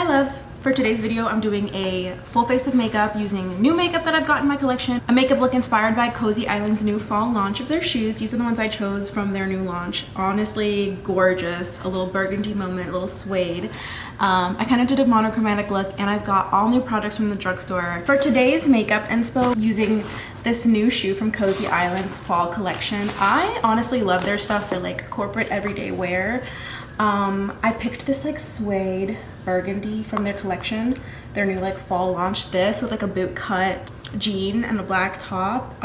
loves. For today's video, I'm doing a full face of makeup using new makeup that I've got in my collection. A makeup look inspired by Cosy Island's new fall launch of their shoes. These are the ones I chose from their new launch. Honestly, gorgeous. A little burgundy moment, a little suede. I kind of did a monochromatic look, and I've got all new products from the drugstore. For today's makeup inspo, using this new shoe from Cosy Island's fall collection. I honestly love their stuff for like corporate everyday wear. I picked this like suede burgundy from their collection, their new like fall launch. This with like a boot cut jean and a black top.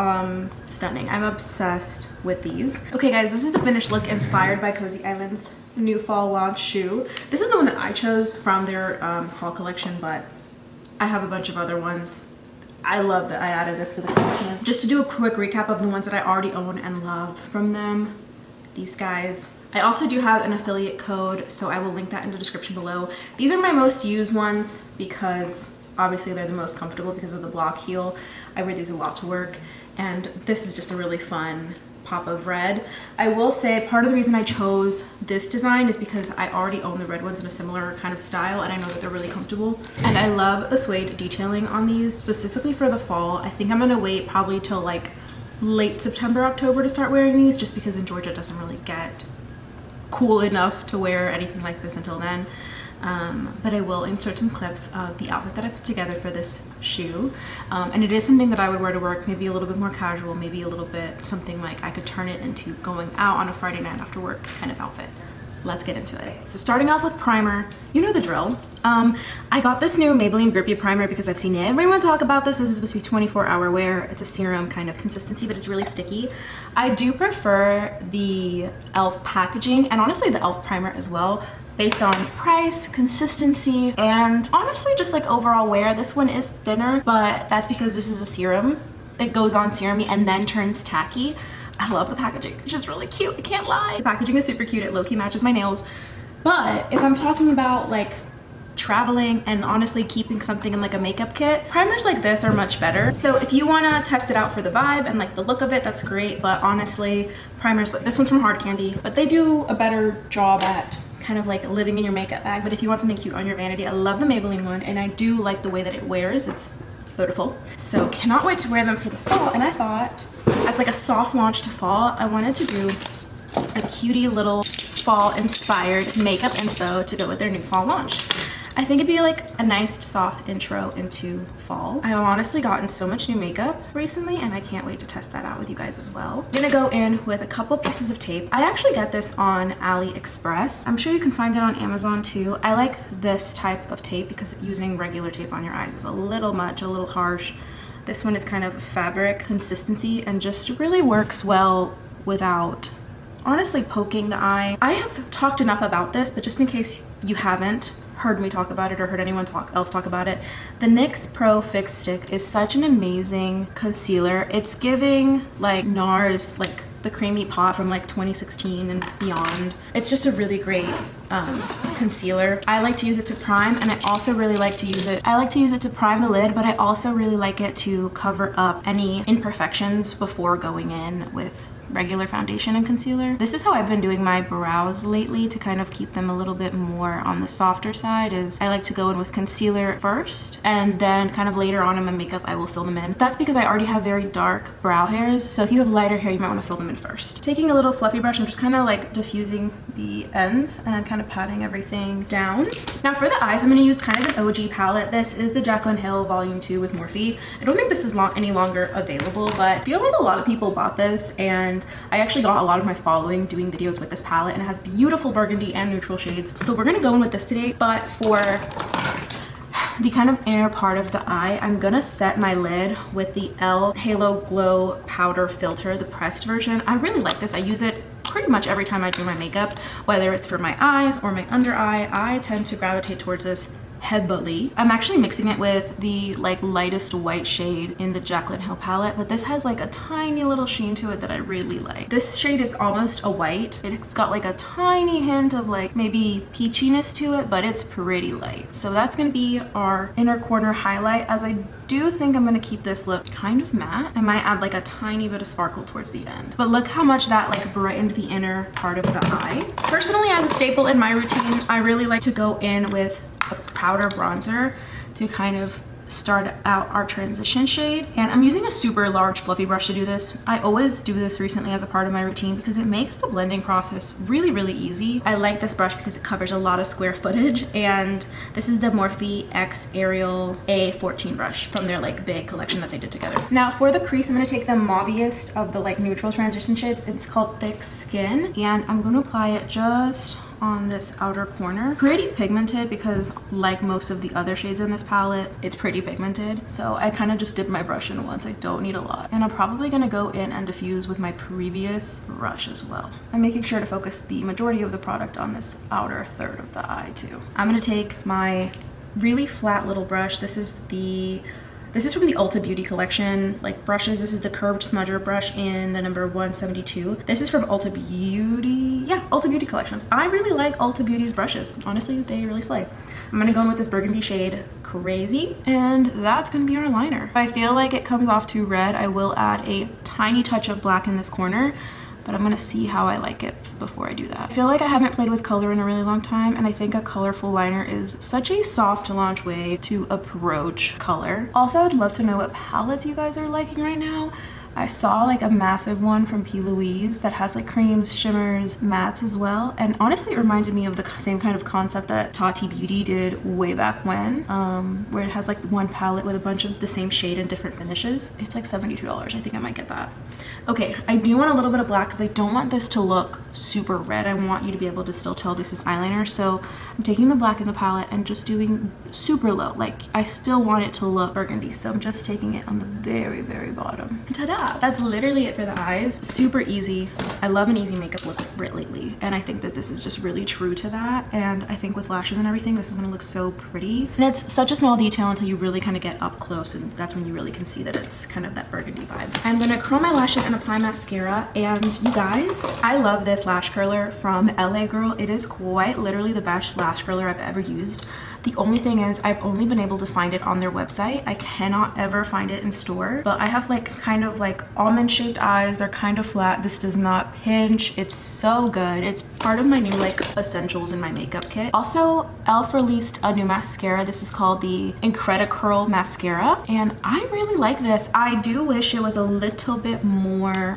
Stunning. I'm obsessed with these. Okay guys, this is the finished look inspired by Cosy Island's new fall launch shoe. This is the one that I chose from their fall collection, but I have a bunch of other ones. I love that I added this to the collection. Just to do a quick recap of the ones that I already own and love from them, these guys. I also do have an affiliate code, so I will link that in the description below. These are my most used ones because obviously they're the most comfortable because of the block heel. I wear these a lot to work, and this is just a really fun pop of red. I will say part of the reason I chose this design is because I already own the red ones in a similar kind of style, and I know that they're really comfortable. And I love the suede detailing on these, specifically for the fall. I think I'm gonna wait probably till like late September, October to start wearing these, just because in Georgia it doesn't really get cool enough to wear anything like this until then. But I will insert some clips of the outfit that I put together for this shoe. And it is something that I would wear to work, maybe a little bit more casual, maybe a little bit something like I could turn it into going out on a Friday night after work kind of outfit. Let's get into it. So starting off with primer, you know the drill. I got this new Maybelline Grippy primer because I've seen everyone talk about this. This is supposed to be 24-hour wear. It's a serum kind of consistency, but it's really sticky. I do prefer the e.l.f. packaging and honestly the e.l.f. primer as well, based on price, consistency, and honestly just like overall wear. This one is thinner, but that's because this is a serum. It goes on serum-y and then turns tacky. I love the packaging. It's just really cute. I can't lie. The packaging is super cute. It low-key matches my nails. But if I'm talking about like traveling and honestly keeping something in like a makeup kit, primers like this are much better. So if you want to test it out for the vibe and like the look of it, that's great. But honestly, primers like this one's from Hard Candy, but they do a better job at kind of like living in your makeup bag. But if you want something cute on your vanity, I love the Maybelline one, and I do like the way that it wears. It's beautiful. So cannot wait to wear them for the fall. And I thought, as like a soft launch to fall, I wanted to do a cutie little fall inspired makeup inspo to go with their new fall launch. I think it'd be like a nice soft intro into fall. I've honestly gotten so much new makeup recently, and I can't wait to test that out with you guys as well. I'm gonna go in with a couple pieces of tape. I actually got this on AliExpress. I'm sure you can find it on Amazon too. I like this type of tape because using regular tape on your eyes is a little much, a little harsh. This one is kind of fabric consistency and just really works well without honestly poking the eye. I have talked enough about this, but just in case you haven't heard me talk about it or heard anyone else talk about it, the NYX Pro Fix Stick is such an amazing concealer. It's giving like NARS, like the creamy pot from like 2016 and beyond. It's just a really great concealer. I like to use it to prime, and I also really like to use it. I like to use it to prime the lid, but I also really like it to cover up any imperfections before going in with regular foundation and concealer. This is how I've been doing my brows lately to kind of keep them a little bit more on the softer side. Is I like to go in with concealer first, and then kind of later on in my makeup I will fill them in. That's because I already have very dark brow hairs, so if you have lighter hair you might want to fill them in first. Taking a little fluffy brush, I'm just kind of like diffusing the ends and kind of patting everything down. Now for the eyes, I'm going to use kind of an OG palette. This is the Jaclyn Hill Volume 2 with Morphe. I don't think this is any longer available, but I feel like a lot of people bought this, and I actually got a lot of my following doing videos with this palette, and it has beautiful burgundy and neutral shades. So we're gonna go in with this today, but for the kind of inner part of the eye, I'm gonna set my lid with the e.l.f. Halo Glow Powder Filter, the pressed version. I really like this. I use it pretty much every time I do my makeup, whether it's for my eyes or my under eye. I tend to gravitate towards this heavily. I'm actually mixing it with the like lightest white shade in the Jaclyn Hill palette, but this has like a tiny little sheen to it that I really like. This shade is almost a white. It's got like a tiny hint of like maybe peachiness to it, but it's pretty light. So that's gonna be our inner corner highlight, as I do think I'm gonna keep this look kind of matte. I might add like a tiny bit of sparkle towards the end, but look how much that like brightened the inner part of the eye. Personally, as a staple in my routine, I really like to go in with powder bronzer to kind of start out our transition shade. And I'm using a super large fluffy brush to do this. I always do this recently as a part of my routine because it makes the blending process really, really easy. I like this brush because it covers a lot of square footage, and this is the Morphe X Ariel A14 brush from their like big collection that they did together. Now for the crease, I'm going to take the mauviest of the like neutral transition shades. It's called Thick Skin, and I'm going to apply it just on this outer corner. Pretty pigmented because like most of the other shades in this palette, it's pretty pigmented. So I kind of just dip my brush in once. I don't need a lot. And I'm probably gonna go in and diffuse with my previous brush as well. I'm making sure to focus the majority of the product on this outer third of the eye too. I'm gonna take my really flat little brush. This is from the Ulta Beauty collection, like brushes. This is the curved smudger brush in the number 172. This is from Ulta Beauty. Yeah, Ulta Beauty collection. I really like Ulta Beauty's brushes. Honestly, they really slay. I'm gonna go in with this burgundy shade, Crazy, and that's gonna be our liner. If I feel like it comes off too red, I will add a tiny touch of black in this corner, but I'm gonna see how I like it before I do that. I feel like I haven't played with color in a really long time, and I think a colorful liner is such a soft launch way to approach color. Also, I'd love to know what palettes you guys are liking right now. I saw like a massive one from P. Louise that has like creams, shimmers, mattes as well. And honestly, it reminded me of the same kind of concept that Tati Beauty did way back when, where it has like one palette with a bunch of the same shade and different finishes. It's like $72. I think I might get that. Okay, I do want a little bit of black because I don't want this to look super red. I want you to be able to still tell this is eyeliner. So I'm taking the black in the palette and just doing super low. Like I still want it to look burgundy. So I'm just taking it on the very, very bottom. Ta-da! That's literally it for the eyes. Super easy. I love an easy makeup look lately. And I think that this is just really true to that. And I think with lashes and everything, this is gonna look so pretty. And it's such a small detail until you really kind of get up close, and that's when you really can see that it's kind of that burgundy vibe. I'm gonna curl my lashes and apply mascara. And you guys, I love this lash curler from LA Girl. It is quite literally the best lash curler I've ever used. The only thing is I've only been able to find it on their website. I cannot ever find it in store, but I have like kind of like almond shaped eyes. They're kind of flat. This does not pinch. It's so good. It's part of my new like essentials in my makeup kit. Also, e.l.f. released a new mascara. This is called the Incredicurl mascara, and I really like this. I do wish it was a little bit more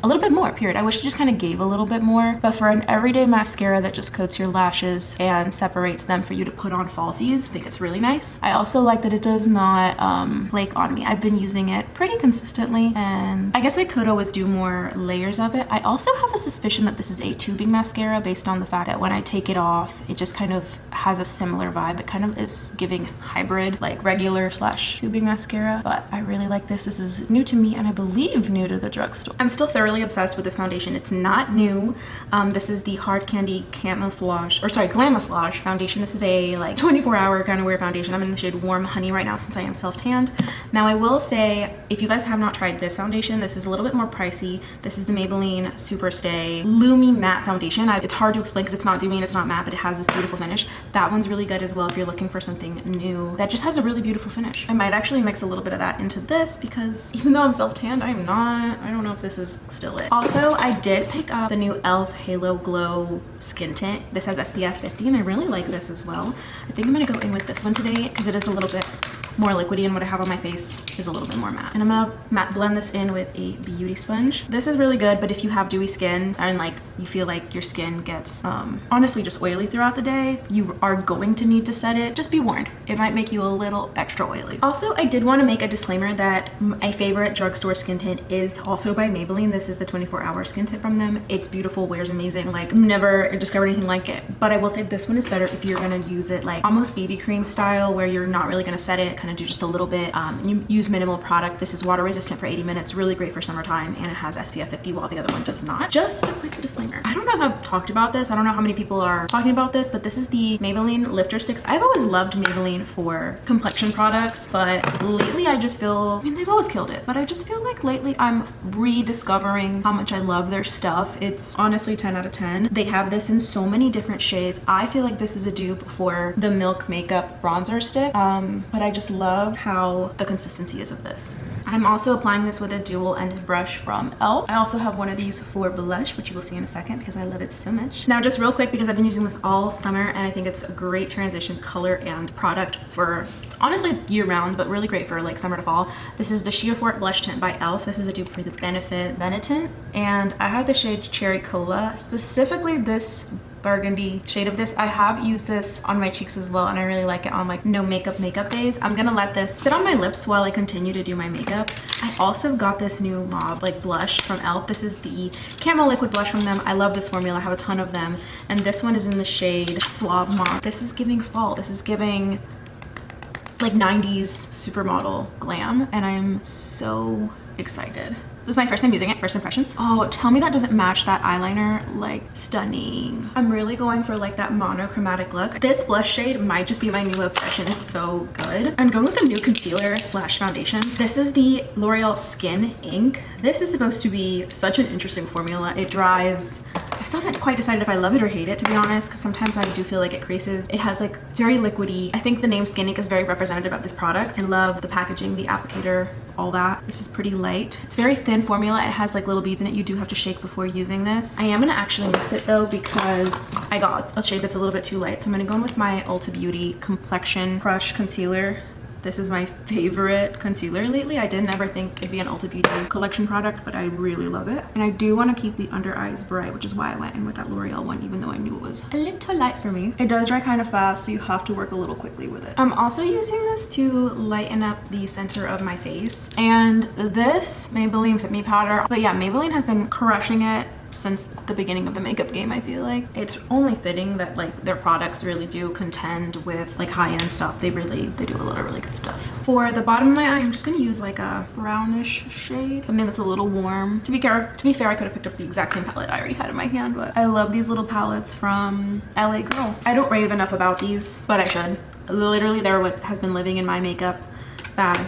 period. I wish it just kind of gave a little bit more, but for an everyday mascara that just coats your lashes and separates them for you to put on falsies, I think it's really nice. I also like that it does not flake on me. I've been using it pretty consistently, and I guess I could always do more layers of it. I also have a suspicion that this is a tubing mascara based on the fact that when I take it off, it just kind of has a similar vibe. It kind of is giving hybrid, like regular / tubing mascara, but I really like this. This is new to me, and I believe new to the drugstore. I'm still thoroughly obsessed with this foundation. It's not new. This is the Hard Candy Glamoflauge foundation. This is a like 24-hour kind of wear foundation. I'm in the shade Warm Honey right now since I am self-tanned. Now I will say, if you guys have not tried this foundation, this is a little bit more pricey. This is the Maybelline Superstay Lumi Matte Foundation. It's hard to explain because it's not dewy and it's not matte, but it has this beautiful finish. That one's really good as well if you're looking for something new that just has a really beautiful finish. I might actually mix a little bit of that into this because even though I'm self-tanned, I don't know if this is still it. Also, I did pick up the new e.l.f. Halo Glow Skin Tint. This has SPF 50 and I really like this as well. I think I'm gonna go in with this one today because it is a little bit more liquidy, and what I have on my face is a little bit more matte. And I'm gonna blend this in with a beauty sponge. This is really good, but if you have dewy skin and like you feel like your skin gets honestly just oily throughout the day, you are going to need to set it. Just be warned, it might make you a little extra oily. Also, I did want to make a disclaimer that my favorite drugstore skin tint is also by Maybelline. This is the 24-hour skin tint from them. It's beautiful, wears amazing, like never discovered anything like it. But I will say this one is better if you're gonna use it like almost BB cream style, where you're not really gonna set it, kind of do just a little bit. You use minimal product. This is water resistant for 80 minutes, really great for summertime, and it has SPF 50 while the other one does not. Just a quick disclaimer. I don't know if I've talked about this. I don't know how many people are talking about this, but this is the Maybelline Lifter Sticks. I've always loved Maybelline for complexion products, but lately I just feel, I mean, they've always killed it, but I just feel like lately I'm rediscovering how much I love their stuff. It's honestly 10 out of 10. They have this in so many different shades. I feel like this is a dupe for the Milk Makeup bronzer stick, but I just love how the consistency is of this. I'm also applying this with a dual-ended brush from e.l.f. I also have one of these for blush, which you will see in a second because I love it so much. Now, just real quick, because I've been using this all summer and I think it's a great transition color and product for honestly year-round, but really great for like summer to fall. This is the Sheer Fort Blush Tint by e.l.f. This is a dupe for the Benefit Benetint, and I have the shade Cherry Cola, specifically this burgundy shade of this. I have used this on my cheeks as well, and I really like it on like no makeup days. I'm gonna let this sit on my lips while I continue to do my makeup. I also got this new mauve like blush from e.l.f. This is the Camo Liquid Blush from them. I love this formula. I have a ton of them, and this one is in the shade Suave Mauve. This is giving fall. This is giving like 90s supermodel glam, and I'm so excited. This is my first time using it, first impressions. Oh, tell me that doesn't match that eyeliner, like stunning. I'm really going for like that monochromatic look. This blush shade might just be my new obsession. It's so good. I'm going with a new concealer slash foundation. This is the L'Oreal Skin Ink. This is supposed to be such an interesting formula. It dries. I still haven't quite decided if I love it or hate it, to be honest, because sometimes I do feel like it creases. It has like, it's very liquidy. I think the name Skin Ink is very representative of this product. I love the packaging, the applicator, all that. This is pretty light. It's very thin formula. It has like little beads in it. You do have to shake before using this. I am gonna actually mix it though, because I got a shade that's a little bit too light. So I'm gonna go in with my Ulta Beauty Complexion Crush Concealer. This is my favorite concealer lately. I didn't ever think it'd be an Ulta Beauty collection product, but I really love it. And I do want to keep the under eyes bright, which is why I went in with that L'Oreal one, even though I knew it was a little light for me. It does dry kind of fast, so you have to work a little quickly with it. I'm also using this to lighten up the center of my face. And this Maybelline Fit Me powder, but yeah, Maybelline has been crushing it since the beginning of the makeup game. I feel like it's only fitting that like their products really do contend with like high-end stuff. They do a lot of really good stuff. For the bottom of my eye, I'm just gonna use like a brownish shade, something that's a little warm. To be fair, I could have picked up the exact same palette I already had in my hand, but I love these little palettes from LA Girl. I don't rave enough about these, but I should. Literally, they're what has been living in my makeup bag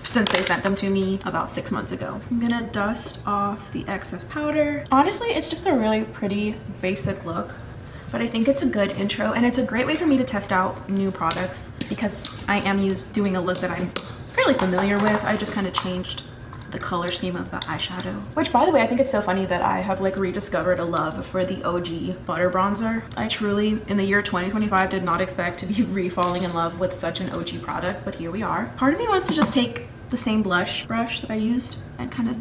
since they sent them to me about 6 months ago. I'm gonna dust off the excess powder. Honestly, it's just a really pretty basic look, but I think it's a good intro, and it's a great way for me to test out new products because I am doing a look that I'm fairly familiar with. I just kind of changed the color scheme of the eyeshadow, which, by the way, I think it's so funny that I have like rediscovered a love for the OG butter bronzer. I truly, in the year 2025, did not expect to be re-falling in love with such an OG product, but here we are. Part of me wants to just take the same blush brush that I used and kind of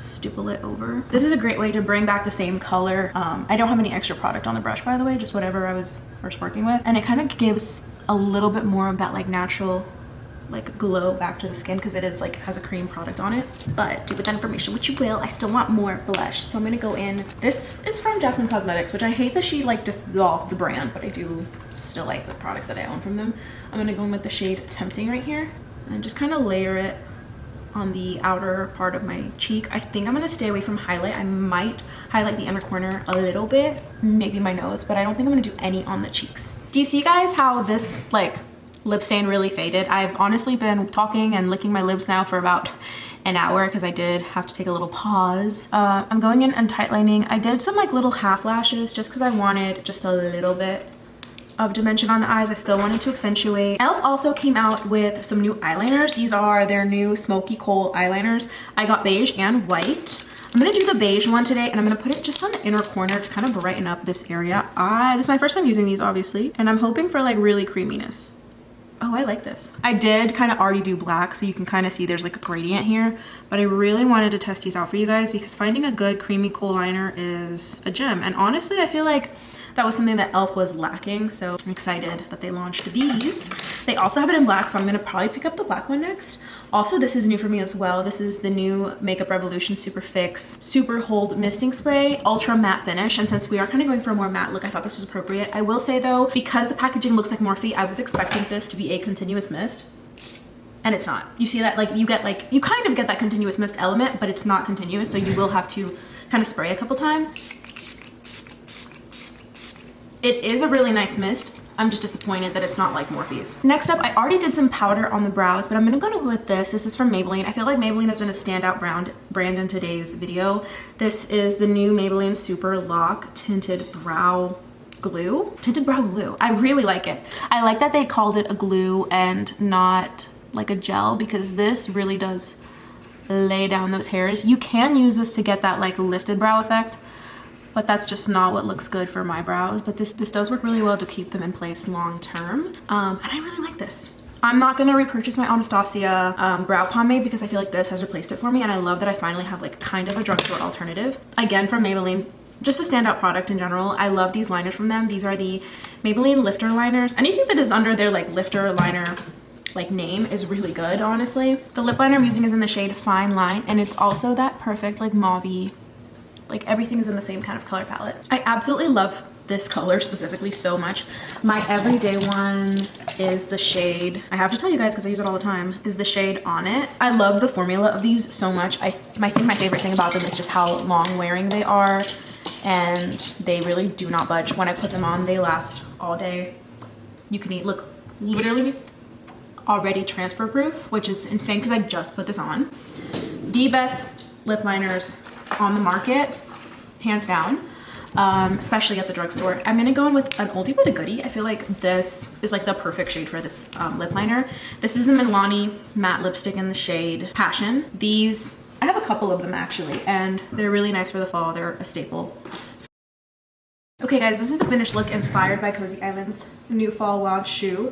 stipple it over. This is a great way to bring back the same color. I don't have any extra product on the brush, by the way, just whatever I was first working with, and it kind of gives a little bit more of that like natural like glow back to the skin because it is like has a cream product on it. But do with that information what you will. I still want more blush, so I'm gonna go in. This is from Jaclyn Cosmetics, which I hate that she like dissolved the brand, but I do still like the products that I own from them. I'm gonna go in with the shade Tempting right here and just kind of layer it on the outer part of my cheek. I think I'm gonna stay away from highlight. I might highlight the inner corner a little bit, maybe my nose, but I don't think I'm gonna do any on the cheeks. Do you see, guys, how this like lip stain really faded? I've honestly been talking and licking my lips now for about an hour because I did have to take a little pause. I'm going in and tight lining. I did some like little half lashes just because I wanted just a little bit of dimension on the eyes. I still wanted to accentuate. e.l.f. also came out with some new eyeliners. These are their new Smoky Kohl eyeliners. I got beige and white. I'm gonna do the beige one today, and I'm gonna put it just on the inner corner to kind of brighten up this area. This is my first time using these, obviously, and I'm hoping for like really creaminess. Oh, I like this. I did kind of already do black, so you can kind of see there's like a gradient here, but I really wanted to test these out for you guys because finding a good creamy kohl liner is a gem. And honestly, I feel like that was something that e.l.f. was lacking, so I'm excited that they launched these. They also have it in black, so I'm gonna probably pick up the black one next. Also, this is new for me as well. This is the new Makeup Revolution Super Fix Super Hold Misting Spray Ultra Matte Finish, and since we are kind of going for a more matte look, I thought this was appropriate. I will say though, because the packaging looks like Morphe, I was expecting this to be a continuous mist, and it's not. You see that, like, you kind of get that continuous mist element, but it's not continuous, so you will have to kind of spray a couple times. It is a really nice mist. I'm just disappointed that it's not like Morphe's. Next up, I already did some powder on the brows, but I'm gonna go with this. This is from Maybelline. I feel like Maybelline has been a standout brand in today's video. This is the new Maybelline Super Lock Tinted Brow Glue. Tinted Brow Glue. I really like it. I like that they called it a glue and not like a gel, because this really does lay down those hairs. You can use this to get that like lifted brow effect, but that's just not what looks good for my brows. But this does work really well to keep them in place long term. And I really like this. I'm not gonna repurchase my Anastasia brow pomade because I feel like this has replaced it for me, and I love that I finally have like kind of a drugstore alternative. Again, from Maybelline, just a standout product in general. I love these liners from them. These are the Maybelline lifter liners. Anything that is under their like lifter liner like name is really good, honestly. The lip liner I'm using is in the shade Fine Line, and it's also that perfect like mauve-y, like everything is in the same kind of color palette. I absolutely love this color specifically so much. My everyday one is the shade, I have to tell you guys because I use it all the time, is the shade On It. I love the formula of these so much. I think my favorite thing about them is just how long wearing they are, and they really do not budge. When I put them on, they last all day. You can eat, look, literally already transfer proof, which is insane because I just put this on. The best lip liners on the market, hands down, especially at the drugstore. I'm gonna go in with an oldie but a goodie. I feel like this is like the perfect shade for this lip liner. This is the Milani matte lipstick in the shade Passion. These, I have a couple of them actually, and they're really nice for the fall. They're a staple. Okay guys, this is the finished look inspired by Cosy Island's new fall launch shoe.